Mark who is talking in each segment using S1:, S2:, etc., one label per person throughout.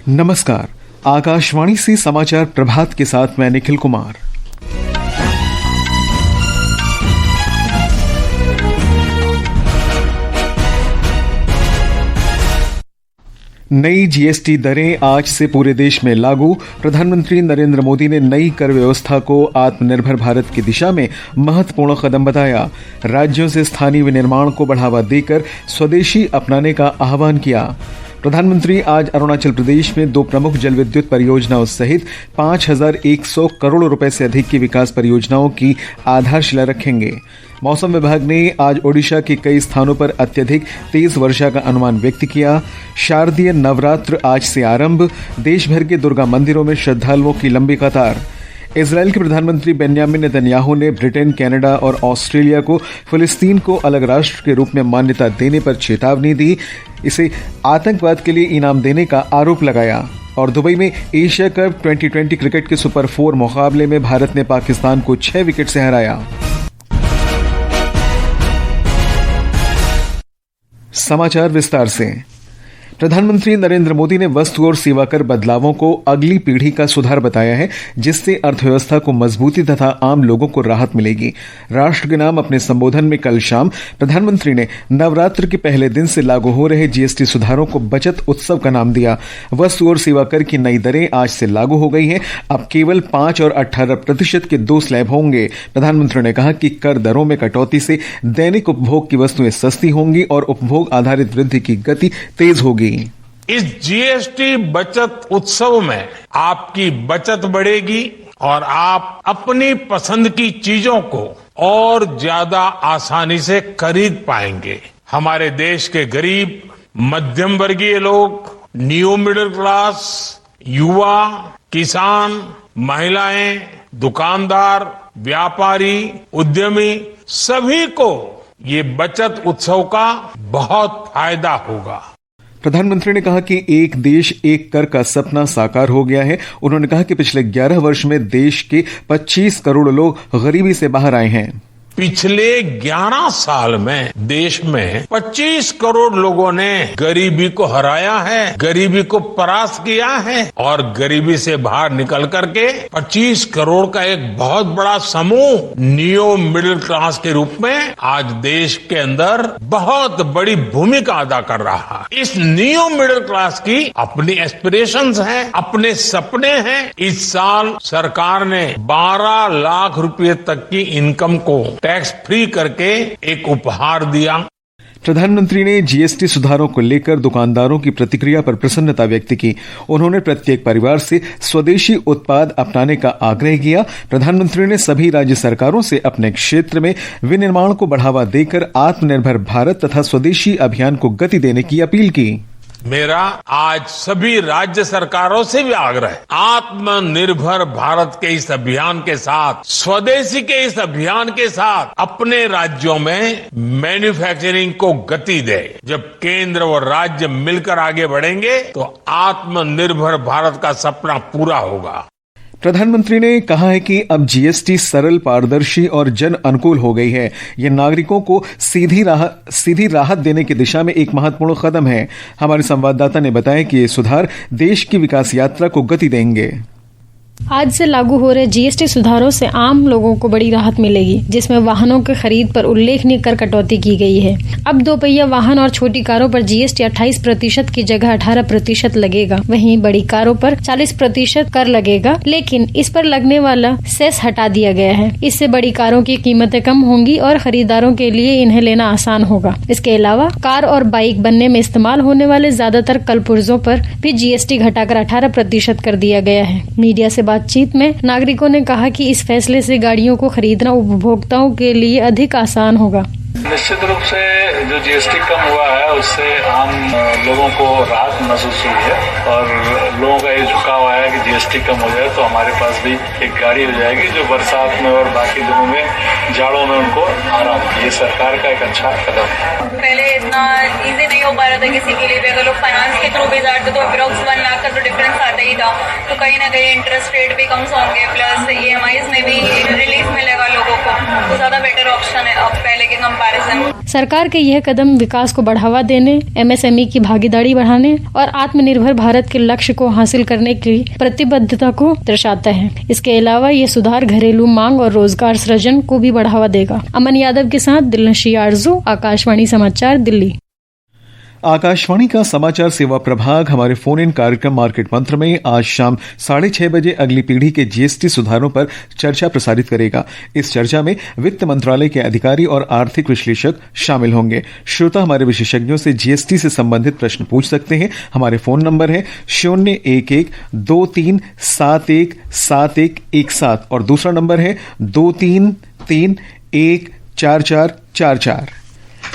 S1: नमस्कार। आकाशवाणी से समाचार प्रभात के साथ मैं निखिल कुमार। नई जीएसटी दरें आज से पूरे देश में लागू। प्रधानमंत्री नरेंद्र मोदी ने नई कर व्यवस्था को आत्मनिर्भर भारत की दिशा में महत्वपूर्ण कदम बताया। राज्यों से स्थानीय विनिर्माण को बढ़ावा देकर स्वदेशी अपनाने का आह्वान किया। प्रधानमंत्री आज अरुणाचल प्रदेश में 2 प्रमुख जल विद्युत परियोजनाओं सहित 5,100 करोड़ रुपए से अधिक की विकास परियोजनाओं की आधारशिला रखेंगे। मौसम विभाग ने आज ओडिशा के कई स्थानों पर अत्यधिक तेज वर्षा का अनुमान व्यक्त किया। शारदीय नवरात्र आज से आरंभ। देश भर के दुर्गा मंदिरों में श्रद्धालुओं की लंबी कतार। इजराइल के प्रधानमंत्री बेंयामिन नेतन्याहू ने ब्रिटेन, कनाडा और ऑस्ट्रेलिया को फिलिस्तीन को अलग राष्ट्र के रूप में मान्यता देने पर चेतावनी दी। इसे आतंकवाद के लिए इनाम देने का आरोप लगाया। और दुबई में एशिया कप 2020 क्रिकेट के सुपर 4 मुकाबले में भारत ने पाकिस्तान को 6 विकेट से हराया। समाचार विस्तार से। प्रधानमंत्री नरेंद्र मोदी ने वस्तु और सेवा कर बदलावों को अगली पीढ़ी का सुधार बताया है, जिससे अर्थव्यवस्था को मजबूती तथा आम लोगों को राहत मिलेगी। राष्ट्र के नाम अपने संबोधन में कल शाम प्रधानमंत्री ने नवरात्र के पहले दिन से लागू हो रहे जीएसटी सुधारों को बचत उत्सव का नाम दिया। वस्तु और सेवा कर की नई दरें आज से लागू हो गई हैं। अब केवल 5 और 18% के 2 स्लैब होंगे। प्रधानमंत्री ने कहा कि कर दरों में कटौती से दैनिक उपभोग की वस्तुएं सस्ती होंगी और उपभोग आधारित वृद्धि की गति तेज होगी।
S2: इस जीएसटी बचत उत्सव में आपकी बचत बढ़ेगी और आप अपनी पसंद की चीजों को और ज्यादा आसानी से खरीद पाएंगे। हमारे देश के गरीब, मध्यम वर्गीय लोग, न्यू मिडिल क्लास, युवा, किसान, महिलाएं, दुकानदार, व्यापारी, उद्यमी, सभी को ये बचत उत्सव का बहुत फायदा होगा।
S1: प्रधानमंत्री ने कहा कि एक देश एक कर का सपना साकार हो गया है। उन्होंने कहा कि पिछले 11 वर्ष में देश के 25 करोड़ लोग गरीबी से बाहर आए हैं।
S2: पिछले 11 साल में देश में 25 करोड़ लोगों ने गरीबी को हराया है, गरीबी को परास्त किया है और गरीबी से बाहर निकल करके 25 करोड़ का एक बहुत बड़ा समूह न्यू मिडिल क्लास के रूप में आज देश के अंदर बहुत बड़ी भूमिका अदा कर रहा है। इस न्यू मिडिल क्लास की अपनी एस्पिरेशंस हैं, अपने सपने हैं। इस साल सरकार ने 12 लाख रुपए तक की इनकम को टैक्स फ्री करके एक उपहार दिया।
S1: प्रधानमंत्री ने जीएसटी सुधारों को लेकर दुकानदारों की प्रतिक्रिया पर प्रसन्नता व्यक्त की। उन्होंने प्रत्येक परिवार से स्वदेशी उत्पाद अपनाने का आग्रह किया। प्रधानमंत्री ने सभी राज्य सरकारों से अपने क्षेत्र में विनिर्माण को बढ़ावा देकर आत्मनिर्भर भारत तथा स्वदेशी अभियान को गति देने की अपील की।
S2: मेरा आज सभी राज्य सरकारों से भी आग्रह है, आत्मनिर्भर भारत के इस अभियान के साथ, स्वदेशी के इस अभियान के साथ अपने राज्यों में मैन्युफैक्चरिंग को गति दे। जब केंद्र और राज्य मिलकर आगे बढ़ेंगे तो आत्मनिर्भर भारत का सपना पूरा होगा।
S1: प्रधानमंत्री ने कहा है कि अब जीएसटी सरल, पारदर्शी और जन अनुकूल हो गई है। ये नागरिकों को सीधी राहत देने की दिशा में एक महत्वपूर्ण कदम है। हमारे संवाददाता ने बताया कि ये सुधार देश की विकास यात्रा को गति देंगे।
S3: आज से लागू हो रहे जीएसटी सुधारों से आम लोगों को बड़ी राहत मिलेगी, जिसमें वाहनों के खरीद पर उल्लेखनीय कर कटौती की गई है। अब 2 पहिया वाहन और छोटी कारों पर जीएसटी 28% की जगह 18% लगेगा। वहीं बड़ी कारों पर 40% कर लगेगा, लेकिन इस पर लगने वाला सेस हटा दिया गया है। इससे बड़ी कारों की कीमतें कम होंगी और खरीदारों के लिए इन्हें लेना आसान होगा। इसके अलावा कार और बाइक बनने में इस्तेमाल होने वाले ज्यादातर कलपुर्जों पर भी जीएसटी घटाकर 18% कर दिया गया है। मीडिया से बातचीत में नागरिकों ने कहा कि इस फैसले से गाड़ियों को खरीदना उपभोक्ताओं के लिए अधिक आसान होगा।
S4: निश्चित रूप से जो जीएसटी कम हुआ है उससे आम लोगों को राहत महसूस हुई है और लोगों का ये झुकाव है कि जीएसटी कम हो जाए तो हमारे पास भी एक गाड़ी हो जाएगी जो बरसात में और बाकी दिनों में, जाड़ों में उनको आराम। ये सरकार का एक अच्छा कदम है।
S5: पहले इतना इजी नहीं हो पा रहा था किसी के लिए भी। अगर लोग फाइनेंस के थ्रू भी जाते तो अप्रोक्स 1 लाख का तो डिफरेंस आता ही था। तो कहीं ना कहीं इंटरेस्ट रेट भी कम होंगे, प्लस EMIs में भी रिलीफ मिलेगा लोगों को, तो ज्यादा बेटर ऑप्शन है अब पहले के कंपैरिजन।
S3: सरकार के यह कदम विकास को बढ़ावा देने, MSME की भागीदारी बढ़ाने और आत्मनिर्भर भारत के लक्ष्य को हासिल करने की प्रतिबद्धता को दर्शाता है। इसके अलावा ये सुधार घरेलू मांग और रोजगार सृजन को भी बढ़ावा देगा। अमन यादव के साथ दिलनशी आरजू, आकाशवाणी समाचार, दिल्ली।
S1: आकाशवाणी का समाचार सेवा प्रभाग हमारे फोन इन कार्यक्रम मार्केट मंत्र में आज शाम 6:30 बजे अगली पीढ़ी के GST सुधारों पर चर्चा प्रसारित करेगा। इस चर्चा में वित्त मंत्रालय के अधिकारी और आर्थिक विश्लेषक शामिल होंगे। श्रोता हमारे विशेषज्ञों से GST से संबंधित प्रश्न पूछ सकते हैं। हमारे फोन नंबर है 011-2371-7171 और दूसरा नंबर है 23314444।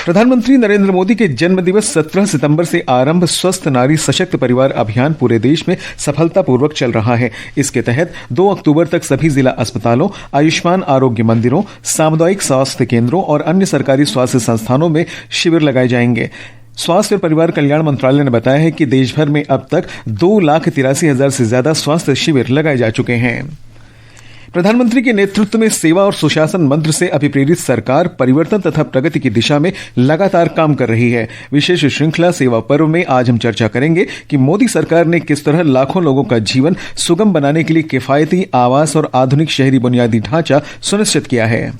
S1: प्रधानमंत्री नरेंद्र मोदी के जन्म दिवस 17 सितंबर से आरंभ स्वस्थ नारी सशक्त परिवार अभियान पूरे देश में सफलतापूर्वक चल रहा है। इसके तहत 2 अक्टूबर तक सभी जिला अस्पतालों, आयुष्मान आरोग्य मंदिरों, सामुदायिक स्वास्थ्य केंद्रों और अन्य सरकारी स्वास्थ्य संस्थानों में शिविर लगाए जाएंगे। स्वास्थ्य और परिवार कल्याण मंत्रालय ने बताया है कि देश भर में अब तक 2,83,000 से ज्यादा स्वास्थ्य शिविर लगाए जा चुके हैं। प्रधानमंत्री के नेतृत्व में सेवा और सुशासन मंत्र से अभिप्रेरित सरकार परिवर्तन तथा प्रगति की दिशा में लगातार काम कर रही है। विशेष श्रृंखला सेवा पर्व में आज हम चर्चा करेंगे कि मोदी सरकार ने किस तरह लाखों लोगों का जीवन सुगम बनाने के लिए किफायती आवास और आधुनिक शहरी बुनियादी ढांचा सुनिश्चित किया है।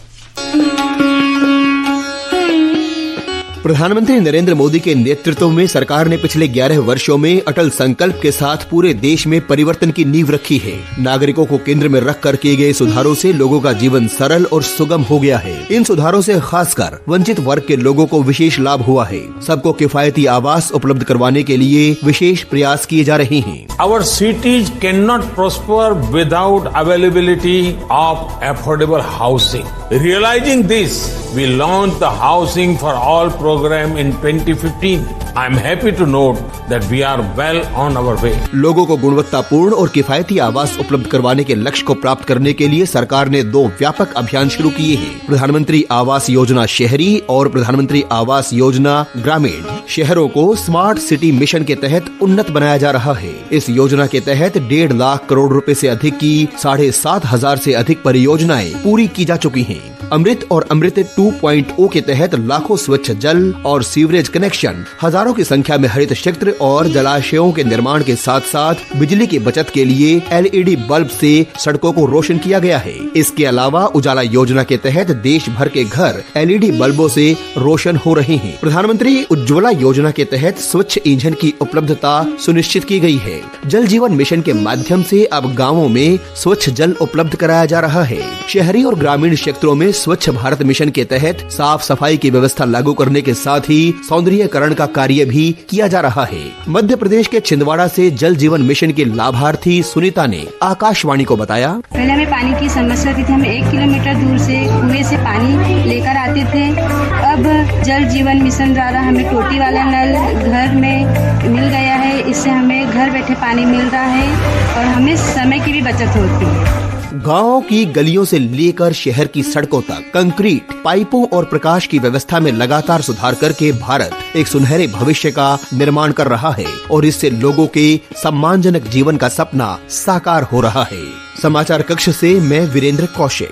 S6: प्रधानमंत्री नरेंद्र मोदी के नेतृत्व में सरकार ने पिछले 11 वर्षों में अटल संकल्प के साथ पूरे देश में परिवर्तन की नींव रखी है। नागरिकों को केंद्र में रखकर किए गए सुधारों से लोगों का जीवन सरल और सुगम हो गया है। इन सुधारों से खासकर वंचित वर्ग के लोगों को विशेष लाभ हुआ है। सबको किफायती आवास उपलब्ध करवाने के लिए विशेष प्रयास किए जा रहे हैं।
S2: Our cities cannot prosper without availability of affordable housing. Realizing this, we launched the Housing for All program in 2015. I am happy to note that we are well on our way.
S6: लोगों को गुणवत्तापूर्ण और किफायती आवास उपलब्ध करवाने के लक्ष्य को प्राप्त करने के लिए सरकार ने 2 व्यापक अभियान शुरू किए हैं। प्रधानमंत्री आवास योजना शहरी और प्रधानमंत्री आवास योजना ग्रामीण। शहरों को स्मार्ट सिटी मिशन के तहत उन्नत बनाया जा रहा है। इस योजना के तहत 1.5 लाख करोड़ रुपए से अधिक की 7,500 से अधिक परियोजनाएं पूरी की जा चुकी हैं। अमृत और अमृत 2.0 के तहत लाखों स्वच्छ जल और सीवरेज कनेक्शन, हजारों की संख्या में हरित क्षेत्र और जलाशयों के निर्माण के साथ साथ बिजली की बचत के लिए LED बल्ब से सड़कों को रोशन किया गया है। इसके अलावा उजाला योजना के तहत देश भर के घर LED बल्बों से रोशन हो रहे हैं। प्रधानमंत्री उज्ज्वला योजना के तहत स्वच्छ ईंधन की उपलब्धता सुनिश्चित की गई है। जल जीवन मिशन के माध्यम से अब गाँवों में स्वच्छ जल उपलब्ध कराया जा रहा है। शहरी और ग्रामीण क्षेत्रों में स्वच्छ भारत मिशन के तहत साफ सफाई की व्यवस्था लागू करने के साथ ही सौंदर्यीकरण का कार्य भी किया जा रहा है। मध्य प्रदेश के छिंदवाड़ा से जल जीवन मिशन की लाभार्थी सुनीता ने आकाशवाणी को बताया,
S7: पहले हमें पानी की समस्या थी, हम 1 किलोमीटर दूर से कुएं से पानी लेकर आते थे। अब जल जीवन मिशन द्वारा हमें टोटी वाला नल घर में मिल गया है। इससे हमें घर बैठे पानी मिल रहा है और हमें समय की भी बचत होती है।
S6: गाँव की गलियों से लेकर शहर की सड़कों तक कंक्रीट, पाइपों और प्रकाश की व्यवस्था में लगातार सुधार करके भारत एक सुनहरे भविष्य का निर्माण कर रहा है और इससे लोगों के सम्मानजनक जीवन का सपना साकार हो रहा है। समाचार कक्ष से मैं वीरेंद्र कौशिक।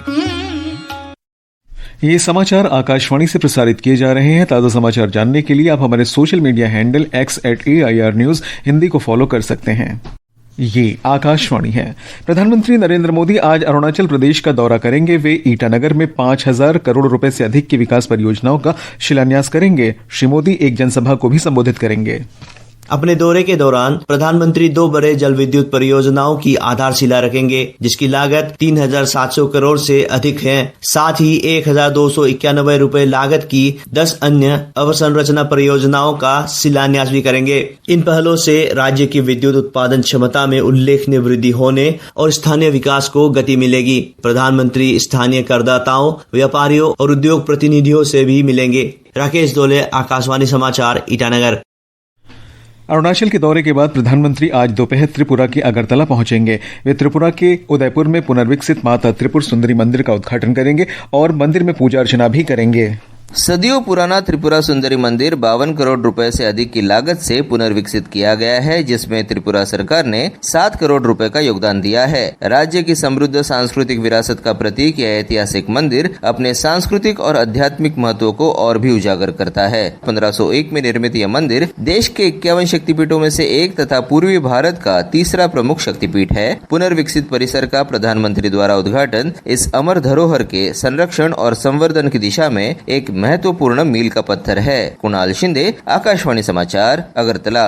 S1: ये समाचार आकाशवाणी से प्रसारित किए जा रहे हैं। ताजा समाचार जानने के लिए आप हमारे social media handle X@AIR News Hindi को फॉलो कर सकते हैं। ये आकाशवाणी है। प्रधानमंत्री नरेंद्र मोदी आज अरुणाचल प्रदेश का दौरा करेंगे। वे ईटानगर में 5,000 करोड़ रुपए से अधिक की विकास परियोजनाओं का शिलान्यास करेंगे। श्री मोदी एक जनसभा को भी संबोधित करेंगे।
S8: अपने दौरे के दौरान प्रधानमंत्री 2 बड़े जल विद्युत परियोजनाओं की आधारशिला रखेंगे, जिसकी लागत 3,700 करोड़ से अधिक है। साथ ही 1,291 रुपए लागत की 10 अन्य अवसंरचना परियोजनाओं का शिलान्यास भी करेंगे। इन पहलों से राज्य की विद्युत उत्पादन क्षमता में उल्लेखनीय वृद्धि होने और स्थानीय विकास को गति मिलेगी। प्रधानमंत्री स्थानीय करदाताओं, व्यापारियों और उद्योग प्रतिनिधियों से भी मिलेंगे। राकेश दोले, आकाशवाणी समाचार, ईटानगर।
S1: अरुणाचल के दौरे के बाद प्रधानमंत्री आज दोपहर त्रिपुरा के अगरतला पहुंचेंगे। वे त्रिपुरा के उदयपुर में पुनर्विकसित माता त्रिपुर सुंदरी मंदिर का उद्घाटन करेंगे और मंदिर में पूजा अर्चना भी करेंगे।
S9: सदियों पुराना त्रिपुरा सुंदरी मंदिर 52 करोड़ रुपए से अधिक की लागत से पुनर्विकसित किया गया है, जिसमें त्रिपुरा सरकार ने 7 करोड़ रुपए का योगदान दिया है। राज्य की समृद्ध सांस्कृतिक विरासत का प्रतीक यह ऐतिहासिक मंदिर अपने सांस्कृतिक और आध्यात्मिक महत्व को और भी उजागर करता है। 1501 में निर्मित यह मंदिर देश के 51 शक्तिपीठों में से एक तथा पूर्वी भारत का तीसरा प्रमुख शक्तिपीठ है। पुनर्विकसित परिसर का प्रधानमंत्री द्वारा उद्घाटन इस अमर धरोहर के संरक्षण और संवर्धन की दिशा में एक महत्वपूर्ण मील का पत्थर है। कुणाल शिंदे, आकाशवाणी समाचार, अगरतला।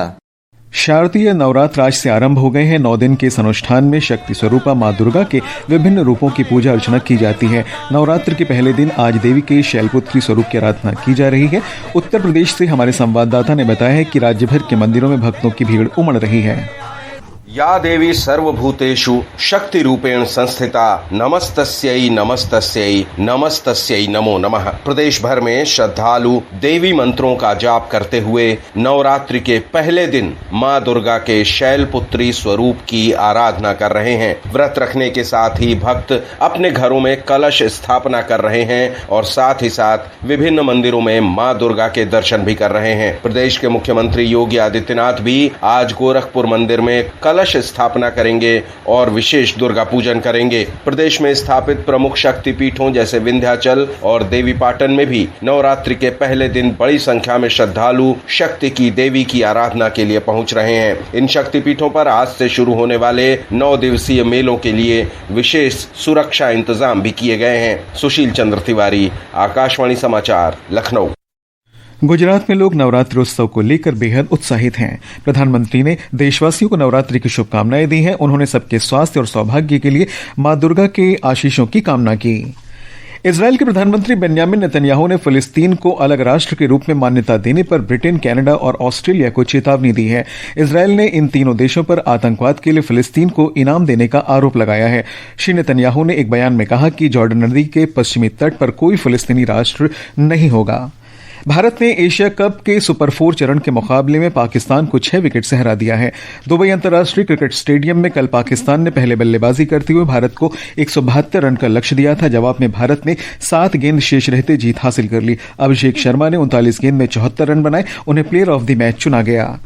S1: शारदीय नवरात्र आज से आरंभ हो गए हैं। 9 दिन के इस अनुष्ठान में शक्ति स्वरूपा मां दुर्गा के विभिन्न रूपों की पूजा अर्चना की जाती है। नवरात्र के पहले दिन आज देवी के शैलपुत्री स्वरूप की आराधना की जा रही है। उत्तर प्रदेश से हमारे संवाददाता ने बताया है कि राज्य भर के मंदिरों में भक्तों की भीड़ उमड़ रही है।
S10: या देवी सर्वभूतेषु शक्ति रूपेण संस्थिता नमस्तस्यै नमस्तस्यै नमस्तस्यै नमो नमः। प्रदेश भर में श्रद्धालु देवी मंत्रों का जाप करते हुए नवरात्रि के पहले दिन मां दुर्गा के शैलपुत्री स्वरूप की आराधना कर रहे हैं। व्रत रखने के साथ ही भक्त अपने घरों में कलश स्थापना कर रहे हैं और साथ ही साथ विभिन्न मंदिरों में मां दुर्गा के दर्शन भी कर रहे हैं। प्रदेश के मुख्यमंत्री योगी आदित्यनाथ भी आज गोरखपुर मंदिर में कलश स्थापना करेंगे और विशेष दुर्गा पूजन करेंगे। प्रदेश में स्थापित प्रमुख शक्तिपीठों जैसे विंध्याचल और देवीपाटन में भी नवरात्रि के पहले दिन बड़ी संख्या में श्रद्धालु शक्ति की देवी की आराधना के लिए पहुंच रहे हैं। इन शक्तिपीठों पर आज से शुरू होने वाले 9 दिवसीय मेलों के लिए विशेष सुरक्षा इंतजाम भी किए गए हैं। सुशील चंद्र तिवारी, आकाशवाणी समाचार, लखनऊ।
S1: गुजरात में लोग नवरात्रि उत्सव को लेकर बेहद उत्साहित हैं। प्रधानमंत्री ने देशवासियों को नवरात्रि की शुभकामनाएं दी हैं। उन्होंने सबके स्वास्थ्य और सौभाग्य के लिए मां दुर्गा के आशीषों की कामना की। इजराइल के प्रधानमंत्री बेन्यामिन नेतन्याहू ने फिलिस्तीन को अलग राष्ट्र के रूप में मान्यता देने पर ब्रिटेन, कनाडा और ऑस्ट्रेलिया को चेतावनी दी है। इजराइल ने इन तीनों देशों पर आतंकवाद के लिए फिलिस्तीन को इनाम देने का आरोप लगाया है। श्री नेतन्याहू ने एक बयान में कहा कि जॉर्डन नदी के पश्चिमी तट पर कोई फिलिस्तीनी राष्ट्र नहीं होगा। भारत ने एशिया कप के सुपर 4 चरण के मुकाबले में पाकिस्तान को 6 विकेट से हरा दिया है। दुबई अंतर्राष्ट्रीय क्रिकेट स्टेडियम में कल पाकिस्तान ने पहले बल्लेबाजी करते हुए भारत को 172 रन का लक्ष्य दिया था। जवाब में भारत ने 7 गेंद शेष रहते जीत हासिल कर ली। अभिषेक शर्मा ने 39 गेंद में 74 रन बनाए। उन्हें प्लेयर ऑफ द मैच चुना गया।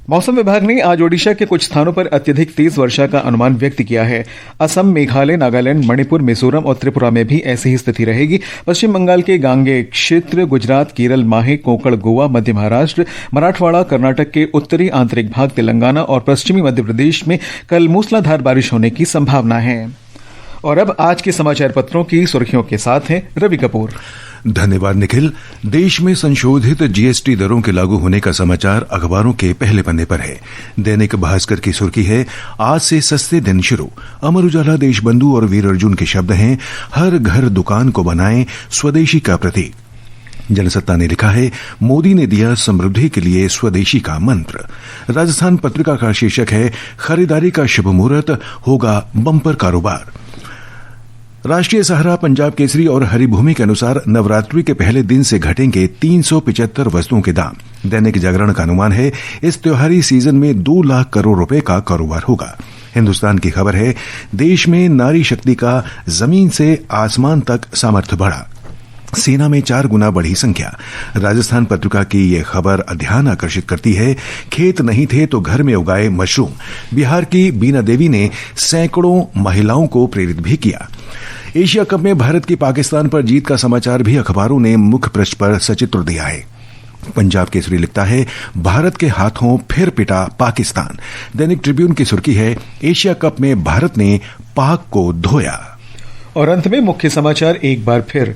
S1: मौसम विभाग ने आज ओडिशा के कुछ स्थानों पर अत्यधिक तेज वर्षा का अनुमान व्यक्त किया है। असम, मेघालय, नागालैंड, मणिपुर, मिजोरम और त्रिपुरा में भी ऐसी ही स्थिति रहेगी। पश्चिम बंगाल के गांगे क्षेत्र, गुजरात, केरल, माहे, कोंकण, गोवा, मध्य महाराष्ट्र, मराठवाड़ा, कर्नाटक के उत्तरी आंतरिक भाग, तेलंगाना और पश्चिमी मध्य प्रदेश में कल मूसलाधार बारिश होने की संभावना है। और अब आज के समाचार पत्रों की सुर्खियों के साथ हैं रवि कपूर।
S11: धन्यवाद निखिल। देश में संशोधित जीएसटी दरों के लागू होने का समाचार अखबारों के पहले पन्ने पर है। दैनिक भास्कर की सुर्खी है, आज से सस्ते दिन शुरू। अमर उजाला, देशबंधु और वीर अर्जुन के शब्द हैं, हर घर दुकान को बनाएं स्वदेशी का प्रतीक। जनसत्ता ने लिखा है, मोदी ने दिया समृद्धि के लिए स्वदेशी का मंत्र। राजस्थान पत्रिका का शीर्षक है, खरीदारी का शुभ मुहूर्त, होगा बम्पर कारोबार। राष्ट्रीय सहारा, पंजाब केसरी और हरिभूमि के अनुसार नवरात्रि के पहले दिन से घटेंगे 375 वस्तुओं के दाम। दैनिक जागरण का अनुमान है, इस त्योहारी सीजन में 2 लाख करोड़ रुपए का कारोबार होगा। हिंदुस्तान की खबर है, देश में नारी शक्ति का जमीन से आसमान तक सामर्थ्य बढ़ा, सेना में 4 गुना बढ़ी संख्या। राजस्थान पत्रिका की यह खबर ध्यान आकर्षित करती है, खेत नहीं थे तो घर में उगाए मशरूम। बिहार की बीना देवी ने सैकड़ों महिलाओं को प्रेरित भी किया। एशिया कप में भारत की पाकिस्तान पर जीत का समाचार भी अखबारों ने मुख्य पृष्ठ पर सचित्र दिया है। पंजाब केसरी लिखता है, भारत के हाथों फिर पिटा पाकिस्तान। दैनिक ट्रिब्यून की सुर्खी है, एशिया कप में भारत ने पाक को धोया।
S1: और अंत में मुख्य समाचार एक बार फिर।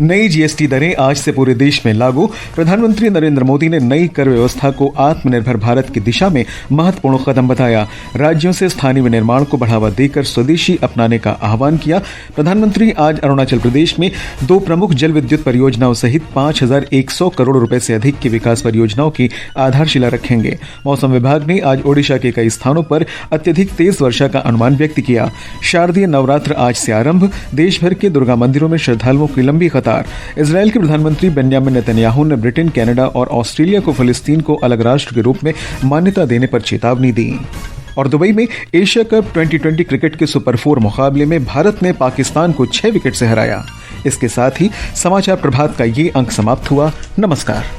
S1: नई जीएसटी दरें आज से पूरे देश में लागू। प्रधानमंत्री नरेंद्र मोदी ने नई कर व्यवस्था को आत्मनिर्भर भारत की दिशा में महत्वपूर्ण कदम बताया। राज्यों से स्थानीय विनिर्माण को बढ़ावा देकर स्वदेशी अपनाने का आह्वान किया। प्रधानमंत्री आज अरुणाचल प्रदेश में 2 प्रमुख जल विद्युत परियोजनाओं सहित 5100 करोड़ रुपए से अधिक की विकास परियोजनाओं की आधारशिला रखेंगे। मौसम विभाग ने आज ओडिशा के कई स्थानों पर अत्यधिक तेज वर्षा का अनुमान व्यक्त किया। शारदीय नवरात्र आज से आरंभ। देश भर के दुर्गा मंदिरों में श्रद्धालुओं की लंबी कतार। इजराइल के प्रधानमंत्री बेन्यामिन नेतन्याहू ने ब्रिटेन, कनाडा और ऑस्ट्रेलिया को फिलिस्तीन को अलग राष्ट्र के रूप में मान्यता देने पर चेतावनी दी। और दुबई में एशिया कप 2020 क्रिकेट के सुपर 4 मुकाबले में भारत ने पाकिस्तान को 6 विकेट से हराया। इसके साथ ही समाचार प्रभात का ये अंक समाप्त हुआ। नमस्कार।